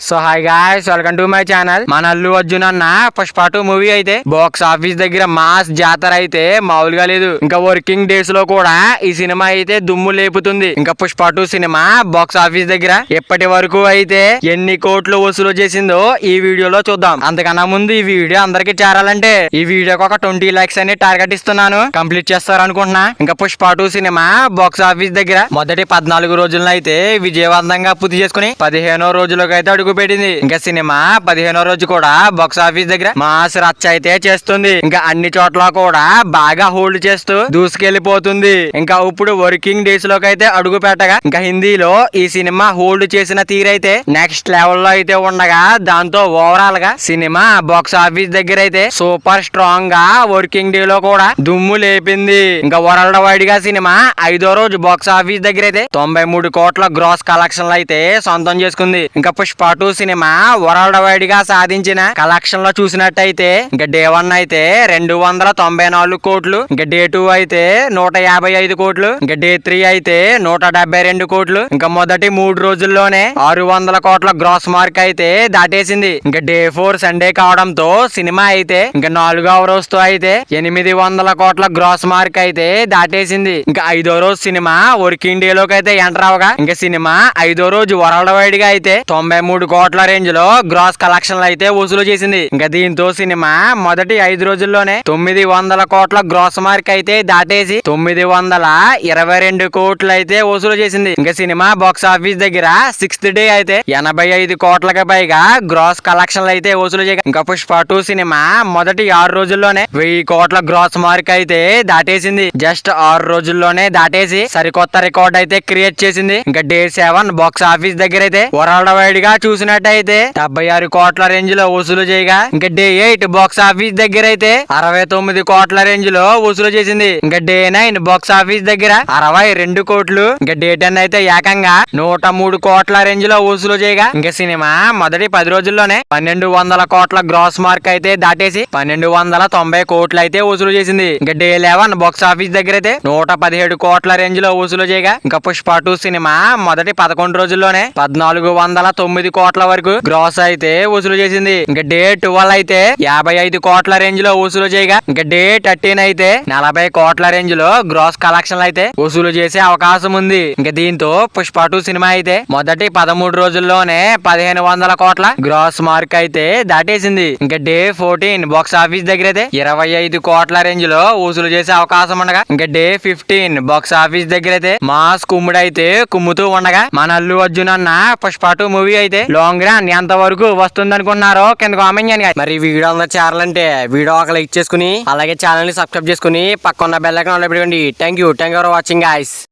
So hi guys, welcome to my channel. మన అల్లు అర్జున్ అన్న Pushpa 2 movie అయితే బాక్స్ ఆఫీస్ దగ్గర మాస్ జాతర అయితే మామూలుగా లేదు. ఇంకా వర్కింగ్ డేస్ లో కూడా ఈ సినిమా అయితే దుమ్ము లేపుతుంది. ఇంకా పుష్ప 2 సినిమా బాక్స్ ఆఫీస్ దగ్గర ఇప్పటి వరకు అయితే ఎన్ని కోట్లు వసూలు చేసిందో ఈ వీడియోలో చూద్దాం. అంతకన్నా ముందు ఈ వీడియో అందరికి చేరాలంటే ఈ వీడియోకి ఒక 20 లైక్స్ అని టార్గెట్ ఇస్తున్నాను. కంప్లీట్ చేస్తారనుకుంటున్నా. ఇంకా పుష్ప 2 సినిమా బాక్స్ ఆఫీస్ దగ్గర మొదటి 14 రోజులను అయితే విజయవంతంగా పూర్తి చేసుకుని 15వ రోజులకు అయితే అడుగు పెట్టింది. ఇంకా సినిమా 15వ రోజు కూడా బాక్స్ ఆఫీస్ దగ్గర మాస్ రచ్చ అయితే చేస్తుంది. ఇంకా అన్ని చోట్ల కూడా బాగా హోల్డ్ చేస్తూ దూసుకెళ్లిపోతుంది. ఇంకా ఇప్పుడు వర్కింగ్ డేస్ లోకి అయితే అడుగు పెట్టగా ఇంకా హిందీలో ఈ సినిమా హోల్డ్ చేసిన తీరైతే నెక్స్ట్ లెవెల్ లో అయితే ఉండగా దాంతో ఓవరాల్ గా సినిమా బాక్స్ ఆఫీస్ దగ్గర అయితే సూపర్ స్ట్రాంగ్ గా వర్కింగ్ డే లో కూడా దుమ్ము లేపింది. ఇంకా వరల్డ్ వైడ్ గా సినిమా 5వ రోజు బాక్స్ ఆఫీస్ దగ్గర అయితే 93 కోట్ల గ్రాస్ కలెక్షన్లు అయితే సొంతం చేసుకుంది. ఇంకా పుష్ప 2 సినిమా వరల్డ్ వైడ్ గా సాధించిన కలెక్షన్ లో చూసినట్టయితే ఇంకా డే 1 అయితే 294 కోట్లు, ఇంకా డే 2 అయితే 155 కోట్లు, ఇంకా డే 3 అయితే 172 కోట్లు. ఇంకా మొదటి 3 రోజుల్లోనే 600 కోట్ల గ్రాస్ మార్క్ అయితే దాటేసింది. ఇంకా డే 4 సండే కావడంతో సినిమా అయితే ఇంకా 4వ రోజుతో అయితే 800 కోట్ల గ్రాస్ మార్క్ అయితే దాటేసింది. ఇంకా 5వ రోజు సినిమా వర్కింగ్ డే లోకి అయితే ఎంటర్ అవగా ఇంకా సినిమా 5వ రోజు వరల్డ్ వైడ్ గా అయితే 93 కోట్ల రేంజ్ లో గ్రాస్ కలెక్షన్లు అయితే వసూలు చేసింది. ఇంకా దీంతో సినిమా మొదటి 5 రోజుల్లోనే 900 కోట్ల గ్రాస్ మార్క్ అయితే దాటేసి 922 కోట్లు అయితే వసూలు చేసింది. ఇంకా సినిమా బాక్స్ ఆఫీస్ దగ్గర 6th డే అయితే 85 కోట్లకి పైగా గ్రాస్ కలెక్షన్లు అయితే వసూలు చేయగా ఇంకా పుష్ప 2 సినిమా మొదటి 6 రోజుల్లోనే 1000 కోట్ల గ్రాస్ మార్క్ అయితే దాటేసింది. జస్ట్ 6 రోజుల్లోనే దాటేసి సరికొత్త రికార్డ్ అయితే క్రియేట్ చేసింది. ఇంకా డే 7 బాక్స్ ఆఫీస్ దగ్గర అయితే వరల్డ్ వైడ్ గా చూసినట్టయితే 76 కోట్ల రేంజ్ లో వసూలు చేయగా ఇంకా డే 8 బాక్స్ ఆఫీస్ దగ్గర అయితే 69 కోట్ల రేంజ్ లో వసూలు చేసింది. ఇంకా డే 9 బాక్స్ ఆఫీస్ దగ్గర 62 కోట్లు, ఇంకా డే 10 అయితే ఏకంగా 103 కోట్ల రేంజ్ లో వసూలు చేయగా ఇంకా సినిమా మొదటి 10 రోజుల్లోనే 1200 కోట్ల గ్రాస్ మార్క్ అయితే దాటేసి 1290 కోట్లు అయితే వసూలు చేసింది. ఇంకా డే 11 బాక్స్ ఆఫీస్ దగ్గర అయితే 117 కోట్ల రేంజ్ లో వసూలు చేయగా ఇంకా పుష్ప 2 సినిమా మొదటి 11 రోజుల్లోనే 1409 కోట్ల వరకు గ్రాస్ అయితే వసూలు చేసింది. ఇంకా డే 12 అయితే 55 కోట్ల రేంజ్ లో వసూలు చేయగా ఇంకా డే 13 అయితే 40 కోట్ల రేంజ్ లో గ్రాస్ కలెక్షన్లు అయితే వసూలు చేసే అవకాశం ఉంది. ఇంకా దీంతో పుష్ప 2 సినిమా అయితే మొదటి 13 రోజుల్లోనే 1500 కోట్ల గ్రాస్ మార్క్ అయితే దాటేసింది. ఇంకా డే 14 బాక్స్ ఆఫీస్ దగ్గర అయితే 25 కోట్ల రేంజ్ లో వసూలు చేసే అవకాశం ఉండగా ఇంకా డే 15 బాక్స్ ఆఫీస్ దగ్గర అయితే మాస్ కుమ్ముడు అయితే కుమ్ముతూ ఉండగా మన అల్లు అర్జున్ అన్న పుష్ప 2 మూవీ అయితే లాంగ్ రన్ ఎంత వరకు వస్తుంది అనుకుంటున్నారో కింద కామెంట్ చేయండి. మరి వీడియో అందరూ చేరాలంటే వీడియో ఒక లైక్ చేసుకుని అలాగే ఛానల్ ని సబ్స్క్రైబ్ చేసుకుని పక్కన బెల్ ఐకాన్ ఆన్ లో పెట్టుకోండి. Thank you for watching guys.